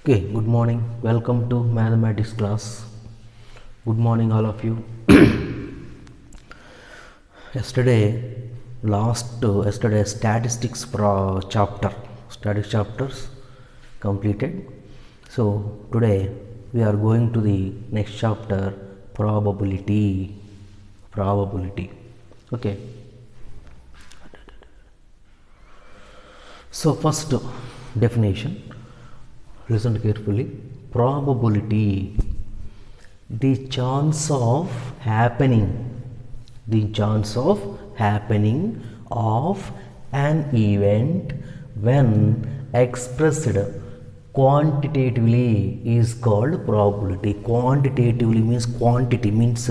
Okay, good morning. Welcome to mathematics class. Good morning, all of you. Yesterday statistics statistics chapters completed. So today we are going to the next chapter, probability. Okay. So first definition. Listen carefully. Probability, the chance of happening of an event when expressed quantitatively is called probability. Quantitatively means quantity means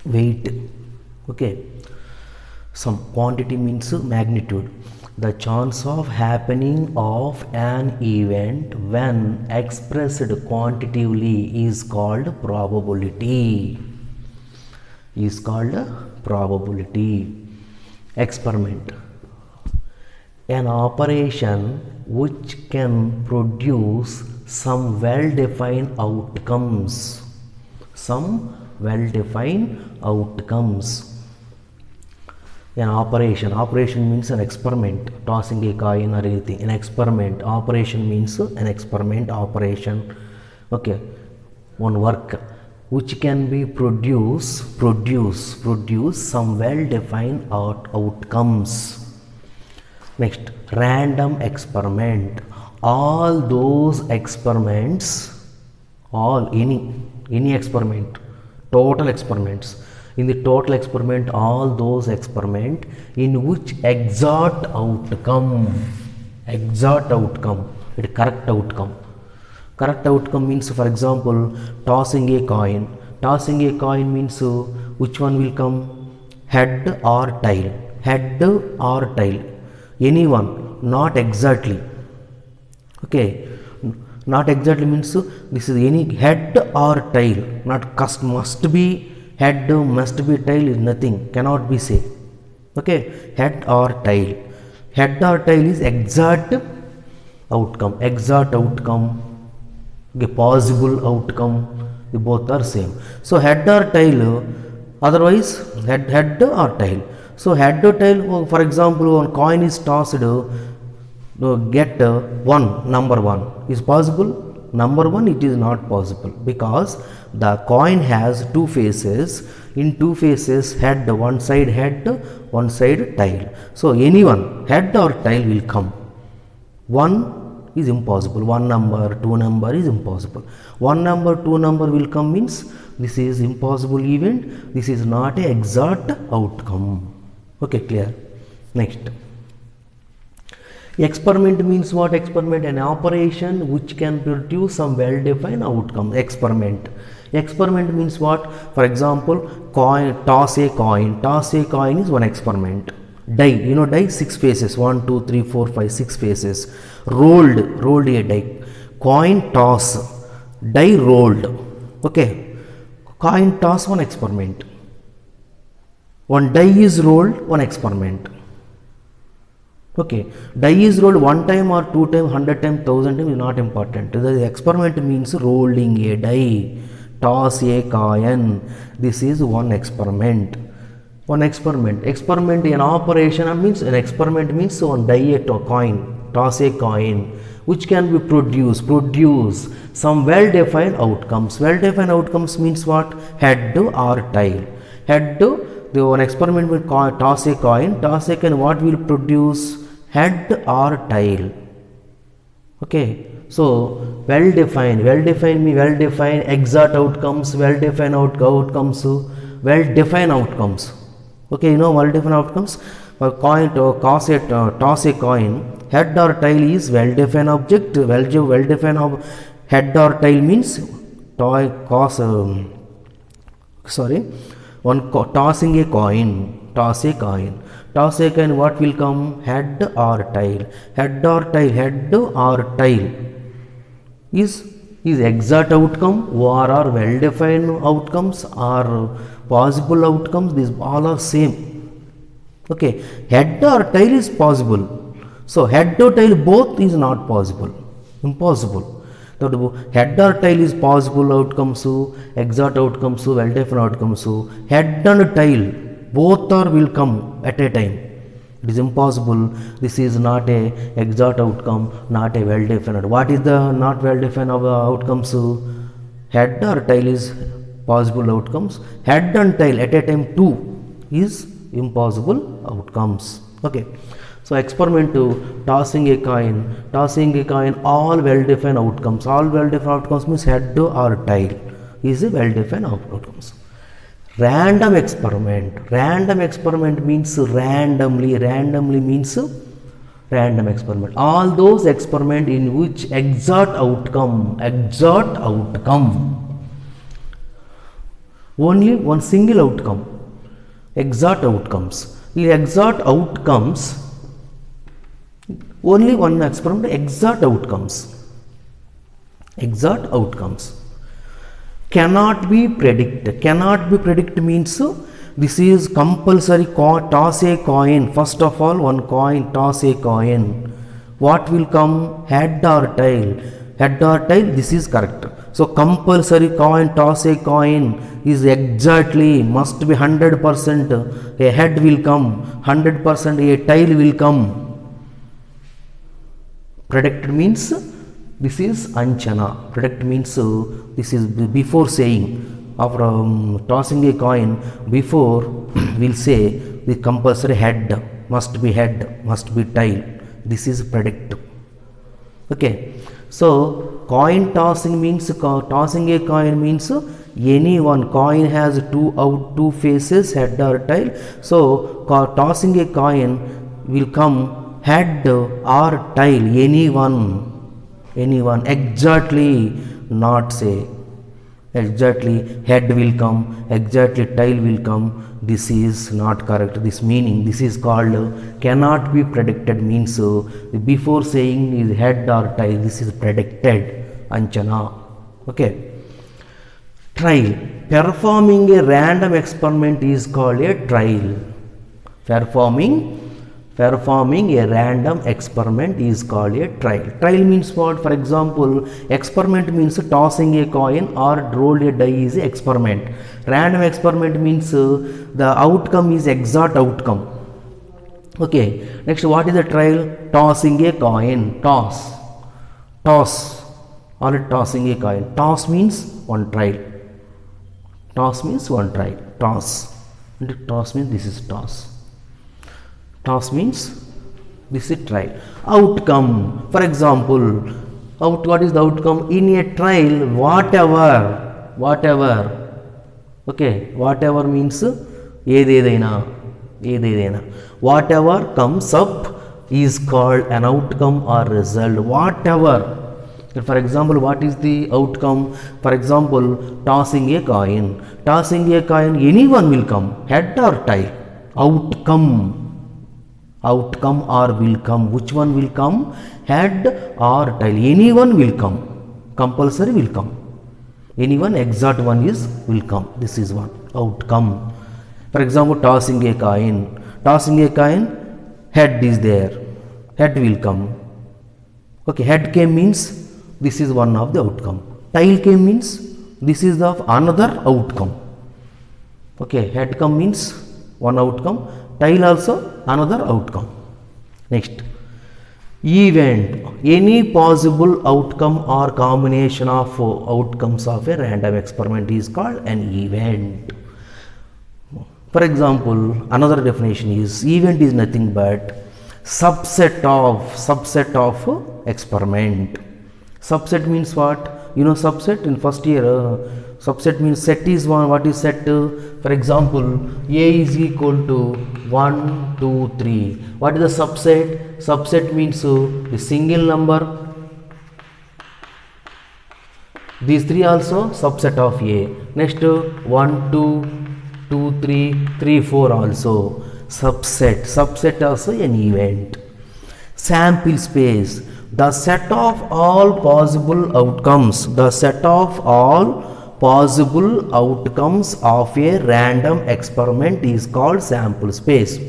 weight. Okay, some quantity means magnitude. The chance of happening of an event when expressed quantitatively is called probability. Experiment, an operation which can produce some well-defined outcomes. An operation means an experiment, tossing a coin or anything. An experiment, operation means an experiment, operation. Okay, one work which can be produce some well-defined outcomes. Next, random experiment, all those experiments, any experiment, total experiments. In the total experiment, all those experiment in which exact outcome, it correct outcome. Correct outcome means, for example, tossing a coin. Tossing a coin means which one will come? Head or tail? Head or tail? Anyone, not exactly. Okay, not exactly means this is any head or tail. Not must be head, must be tail is nothing, cannot be said. Okay, head or tail. Head or tail is exact outcome. Okay, possible outcome, they both are same. So head or tail, otherwise head or tail. So head or tail, for example, one coin is tossed, get number one is possible. Number one, it is not possible because the coin has two faces. In two faces, head, one side tail. So anyone, head or tail will come. One is impossible. One number, two number is impossible. One number, two number will come means this is impossible event. This is not a exact outcome. Okay, clear? Next. Experiment means what? Experiment, an operation which can produce some well-defined outcome. Experiment means what? For example, toss a coin. Toss a coin is one experiment. Die, die, 6 faces, 1 2 3 4 5 6 faces. Rolled a die. Coin toss, die rolled. Okay, coin toss, one experiment. One die is rolled, one experiment. Okay, die is rolled one time or two times, 100 times, 1000 times is not important. The experiment means rolling a die, toss a coin. This is one experiment. Experiment, an operation means an experiment means one die a coin, toss a coin, which can be produce some well-defined outcomes. Well-defined outcomes means what? Head or tail. Head, the one experiment will toss a coin, what will produce? Head or tail. Okay, so well-defined exact outcomes, well-defined outcomes. Okay, well-defined outcomes. A coin, toss a coin, head or tail is well-defined object. Well-defined head or tail means tossing a coin. Toss a coin, what will come? Head or tail. Head or tail is exact outcome or are well-defined outcomes or possible outcomes. These all are same. Okay, head or tail is possible. So head to tail both is not possible. Impossible. The head or tail is possible outcomes, exact outcomes, well defined outcomes. Head and tail both are will come at a time. It is impossible. This is not a exact outcome, not a well defined. What is the not well defined outcomes? Head or tail is possible outcomes. Head and tail at a time too is impossible outcomes. Okay. So experiment 2, tossing a coin, all well defined outcomes. All well defined outcomes means head or tail is a well defined outcomes. Random experiment means randomly means random experiment. All those experiment in which exact outcome, only one single outcome, exact outcomes. The exact outcomes, only one experiment, exact outcomes cannot be predicted means this is compulsory. Toss a coin. First of all, one coin, toss a coin. What will come? Head or tail? This is correct. So compulsory coin, toss a coin is exactly, must be 100%. A head will come, 100% a tail will come. Predicted means this is anchana. Predict means this is before saying. After tossing a coin, before we'll say the compulsory head, must be tail. This is predict. Okay. So coin tossing means tossing a coin means any one coin has two faces, head or tail. So tossing a coin will come head or tail, anyone, exactly, not say exactly head will come, exactly tail will come. This is not correct. This meaning, this is called cannot be predicted means before saying is head or tail, this is predicted, anchana. Okay. Trial. Performing a random experiment is called a trial. Performing a random experiment is called a trial. Trial means what? For example, experiment means tossing a coin or roll a die is an experiment. Random experiment means the outcome is exact outcome. Okay. Next, what is the trial? Tossing a coin. Toss. Or tossing a coin. Toss means one trial. Toss means this is toss. Toss means this is trial. Outcome. For example, what is the outcome? In a trial, whatever. Okay, whatever means ededaina. Whatever comes up is called an outcome or result. Whatever. For example, what is the outcome? For example, tossing a coin. Anyone will come, head or tail. Outcome or will come. Which one will come? Head or tail. Anyone will come. Compulsory will come. Anyone, exact one will come. This is one outcome. For example, tossing a coin, head is there. Head will come. Okay, head came means this is one of the outcome. Tail came means this is the another outcome. Okay, head come means one outcome. Tail also another outcome. Next, event. Any possible outcome or combination of outcomes of a random experiment is called an event. For example, another definition is event is nothing but subset of experiment. Subset means what? You know subset in first year. Subset means set is one. What is set? For example, A is equal to 1, 2, 3. What is the subset? Subset means a single number. These three also subset of A. Next 1, 2, 2, 3, 3, 4 also subset. Subset also an event. Sample space. The set of all possible outcomes. The set of all possible outcomes of a random experiment is called sample space.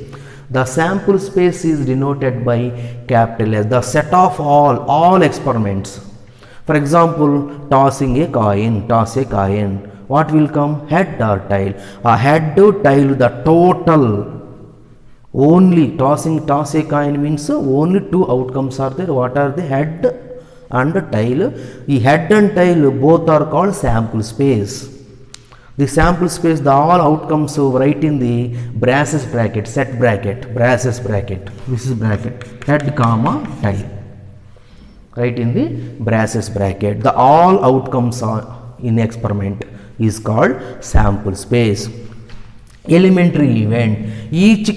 The sample space is denoted by capital S, the set of all experiments. For example, tossing a coin, toss a coin. What will come? Head or tail? A head to tail, the total. Only toss a coin means only two outcomes are there. What are the head and tail? The head and tail both are called sample space. The sample space, the all outcomes write in the braces bracket, set bracket, braces bracket. This is bracket, head comma tail. Write in the braces bracket. The all outcomes are in experiment is called sample space. Elementary event. Each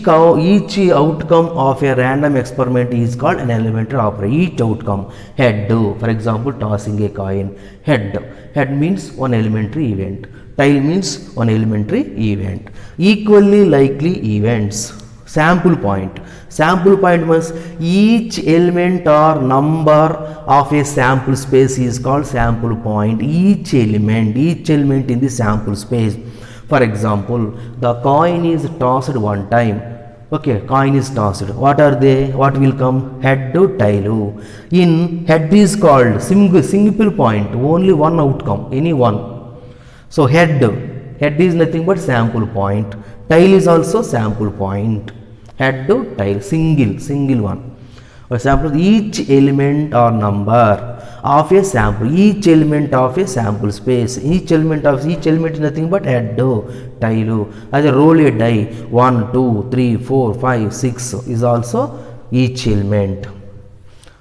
outcome of a random experiment is called an elementary operation. Each outcome. Head, for example, tossing a coin. Head means one elementary event. Tail means one elementary event. Equally likely events. Sample point. Sample point means each element or number of a sample space is called sample point. Each element in the sample space. For example, the coin is tossed one time. Okay, coin is tossed. What are they? What will come? Head to tail. In head is called single point. Only one outcome. Any one. So head is nothing but sample point. Tail is also sample point. Head to tail, single one. For example, each element or number of a sample, each element of a sample space, each element is nothing but head to tail. As a roll a die, 1, 2, 3, 4, 5, 6 is also each element.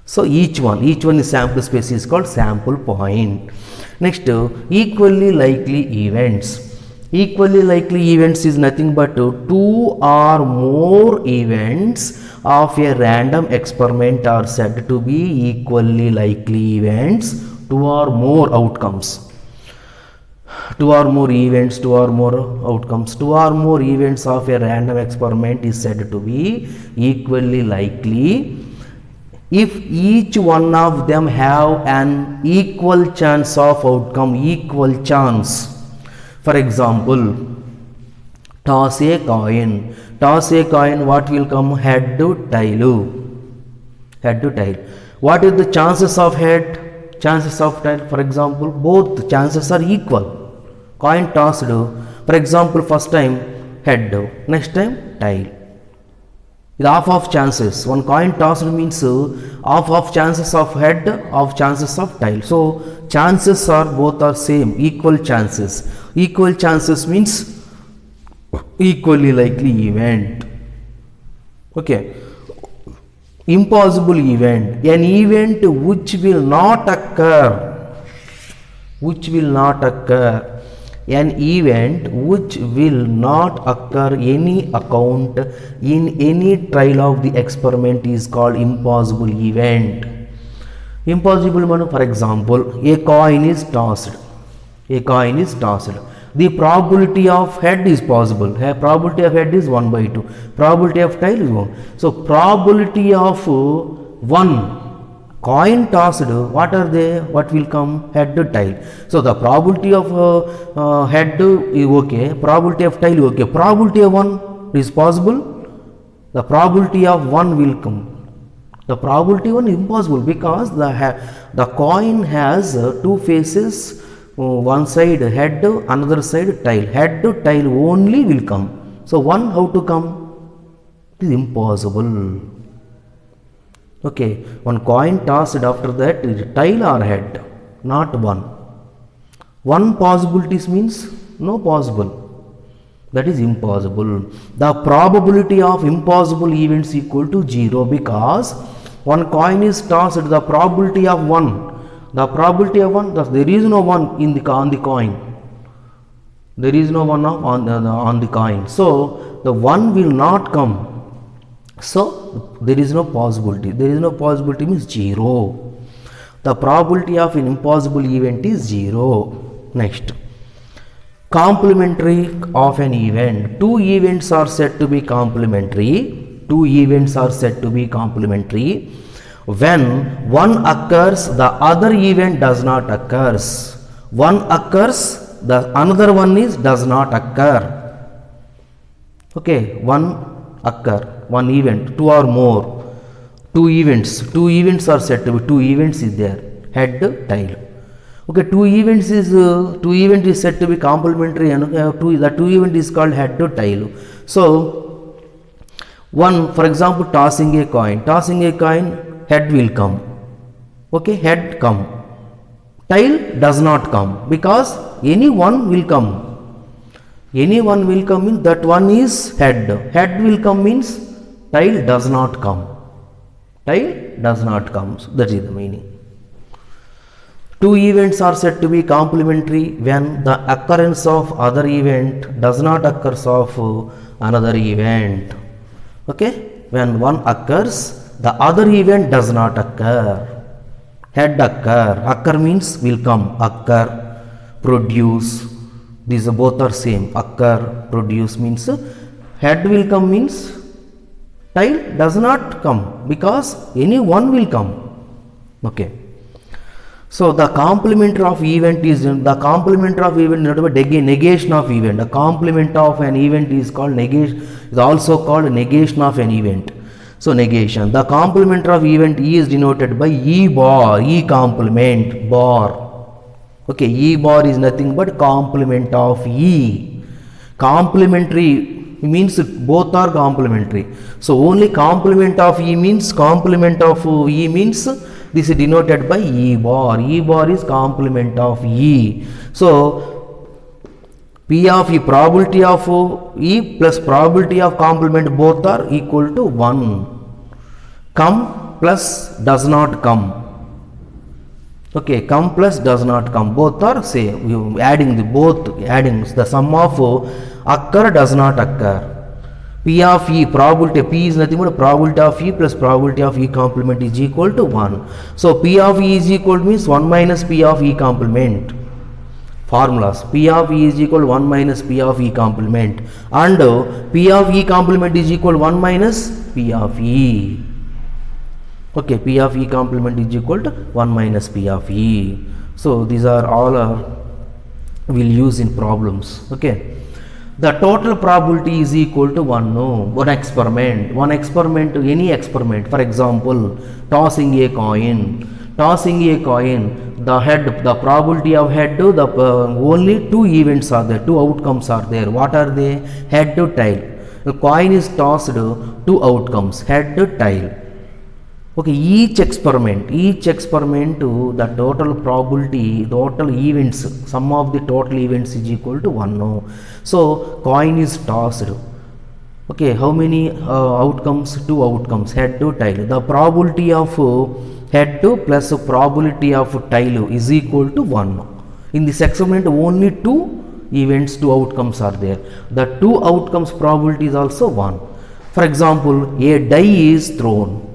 So each one is sample space is called sample point. Next, equally likely events. Equally likely events is nothing but two or more events of a random experiment are said to be equally likely events. Two or more outcomes. Two or more events, two or more outcomes. Two or more events of a random experiment is said to be equally likely if each one of them have an equal chance of outcome, equal chance. For example, toss a coin. Toss a coin, what will come? Head to tail. Head to tail. What is the chances of head? Chances of tail? For example, both chances are equal. Coin tossed. For example, first time head, next time tail. Half of chances. One coin tossed means half chances of head, half chances of tail. So chances are both are same, equal chances. Equal chances means equally likely event. Okay. Impossible event. An event which will not occur. Which will not occur. An event which will not occur any account in any trial of the experiment is called impossible event. Impossible one, for example, a coin is tossed. A coin is tossed. The probability of head is possible. Probability of head is 1 by 2. Probability of tail is 1. So probability of one coin tossed, what are they? What will come? Head to tail. So the probability of head is okay. Probability of tail is okay. Probability of one is possible. The probability of one will come. The probability one is impossible because the coin has two faces. One side head, another side tail. Head to tail only will come. So one how to come? It is impossible. Okay, one coin tossed, after that is tail or head, not one. One possibilities means no possible. That is impossible. The probability of impossible events equal to 0 because one coin is tossed, the probability of 1. The probability of 1, there is no 1 on the coin. There is no 1 on the coin. So the 1 will not come. So there is no possibility. There is no possibility means 0. The probability of an impossible event is 0. Next, complementary of an event. Two events are said to be complementary. Two events are said to be complementary. When one occurs, the other event does not occur. One occurs, the another one does not occur. Okay, one occur, one event, two or more, two events are said to be, two events is there, head, tail. Okay, two event is said to be complementary, and the two event is called head to tail. So one, for example, tossing a coin, head will come. Okay, head come, tail does not come, because any one will come. Any one will come means that one is head. Head will come means tail does not come. Tail does not come. So that is the meaning. Two events are said to be complementary when the occurrence of other event does not occur of another event. Okay, when one occurs, the other event does not occur. Head occur. Occur means will come. Occur, produce. These both are same. Occur, produce means head will come means tail does not come, because any one will come. Okay. So the complementary of event is negation of event. The complement of an event is called negation, is also called negation of an event. So negation. The complement of event is denoted by E bar, E complement bar. Okay, E bar is nothing but complement of E. Complementary means both are complementary. So only complement of E means this is denoted by E bar. E bar is complement of E. So P of E, probability of E plus probability of complement both are equal to 1. Come plus does not come. Okay, come plus does not come, both are same. You adding the sum of occur does not occur. P of E, probability, P is nothing but probability of E plus probability of E complement is equal to 1. So P of E is equal to means 1 minus P of E complement. Formulas: P of E is equal to 1 minus P of E complement, and P of E complement is equal to 1 minus P of E. Okay, P of E complement is equal to 1 minus P of E. So these are all we'll use in problems. Okay. The total probability is equal to 1. No, one experiment, any experiment. For example, tossing a coin. The probability of head to only two events are there, two outcomes are there. What are they? Head to tail. The coin is tossed, two outcomes, head to tail. Okay, each experiment, the total probability, total events, sum of the total events is equal to 1. No. So coin is tossed. Okay, how many outcomes? Two outcomes, head to tail. The probability of head to plus probability of tail is equal to 1. In this experiment, only two events, two outcomes are there. The two outcomes probability is also 1. For example, a die is thrown.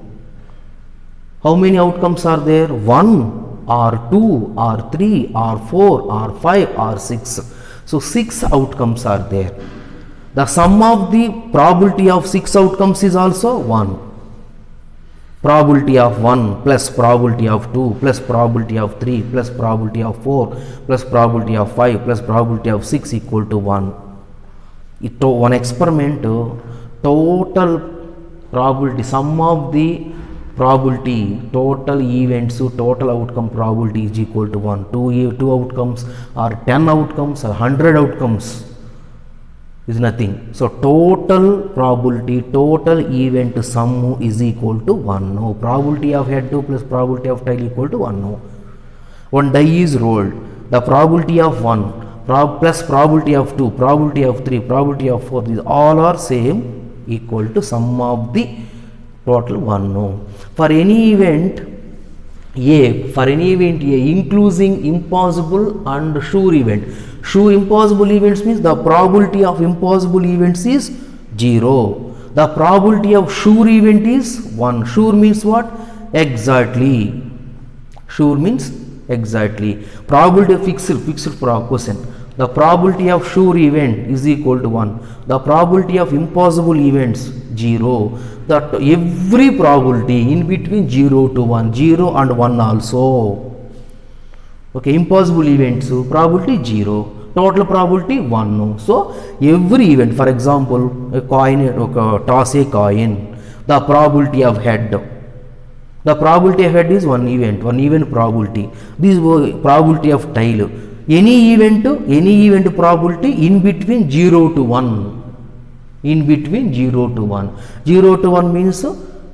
How many outcomes are there? 1 or 2 or 3 or 4 or 5 or 6. So 6 outcomes are there. The sum of the probability of 6 outcomes is also 1. Probability of 1 plus probability of 2 plus probability of 3 plus probability of 4 plus probability of 5 plus probability of 6 equal to 1. One experiment, total probability, sum of the probability, total events, total outcome probability is equal to 1. Two outcomes or 10 outcomes or 100 outcomes is nothing. So total probability, total event sum is equal to 1. No, probability of head to plus probability of tail equal to 1. No. One die is rolled. The probability of 1 plus probability of 2, probability of 3, probability of 4, these all are same, equal to sum of the total 1. No. For any event A, including impossible and sure event. Sure impossible events means the probability of impossible events is 0. The probability of sure event is 1. Sure means what? Exactly. Sure means exactly. Probability of fixed question. The probability of sure event is equal to 1. The probability of impossible events 0. That every probability in between 0 to 1, 0 and 1 also. Okay, impossible events probability 0. total probability 1. So every event, for example, a coin, toss a coin, the probability of head. The probability of head is one event probability. This probability of tail. Any event probability in between 0 to 1. In between 0 to 1. 0 to 1 means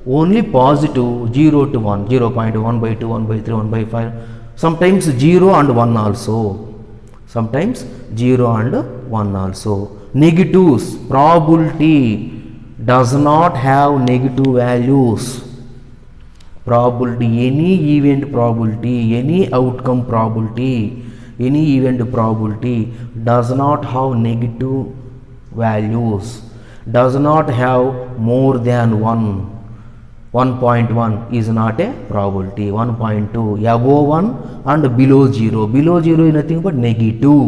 only positive. 0 to 1. 0.1 by 2, 1 by 3, 1 by 5. Sometimes 0 and 1 also. Sometimes 0 and 1 also. Negatives. Probability does not have negative values. Probability, any event probability, any outcome probability, any event probability does not have negative values, does not have more than 1. 1.1 is not a probability. 1.2 above 1 and below 0. Below 0 is nothing but negative.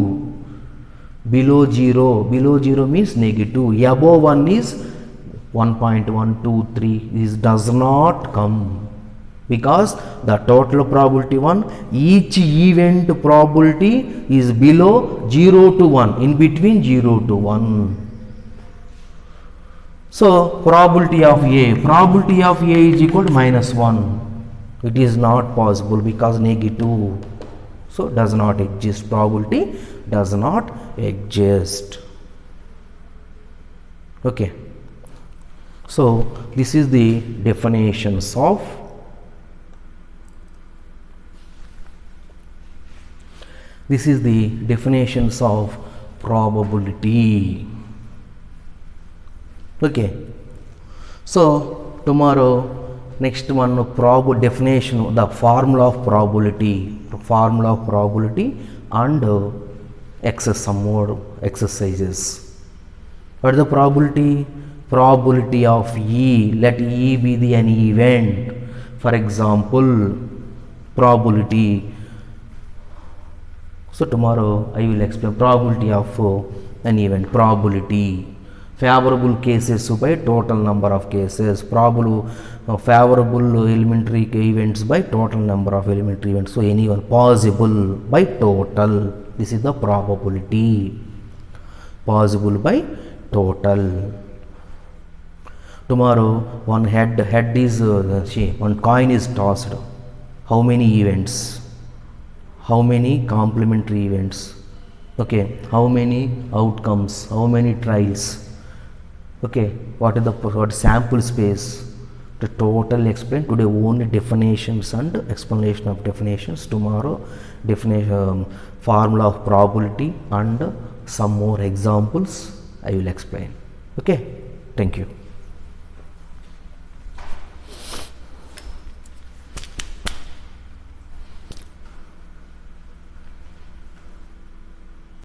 Below 0 means negative. Above 1 is 1.1, 2, 3. This does not come. Because the total probability 1, each event probability is below 0 to 1, in between 0 to 1. So probability of A is equal to -1. It is not possible because negative. So does not exist. Probability does not exist. Okay. So this is the definitions of probability. Okay. So tomorrow, next one, definition, the formula of probability and some more exercises. What is the probability? Probability of E. Let E be an event. For example, probability. So tomorrow I will explain probability of an event. Probability. Favorable cases by total number of cases. Favorable elementary events by total number of elementary events. So anyone possible by total. This is the probability. Possible by total. Tomorrow one head is one coin is tossed. How many events? How many complementary events? Okay. How many outcomes? How many trials? Okay. What is the sample space? The total explain. Today only definitions and explanation of definitions. Tomorrow definition, formula of probability and some more examples I will explain. Okay. Thank you.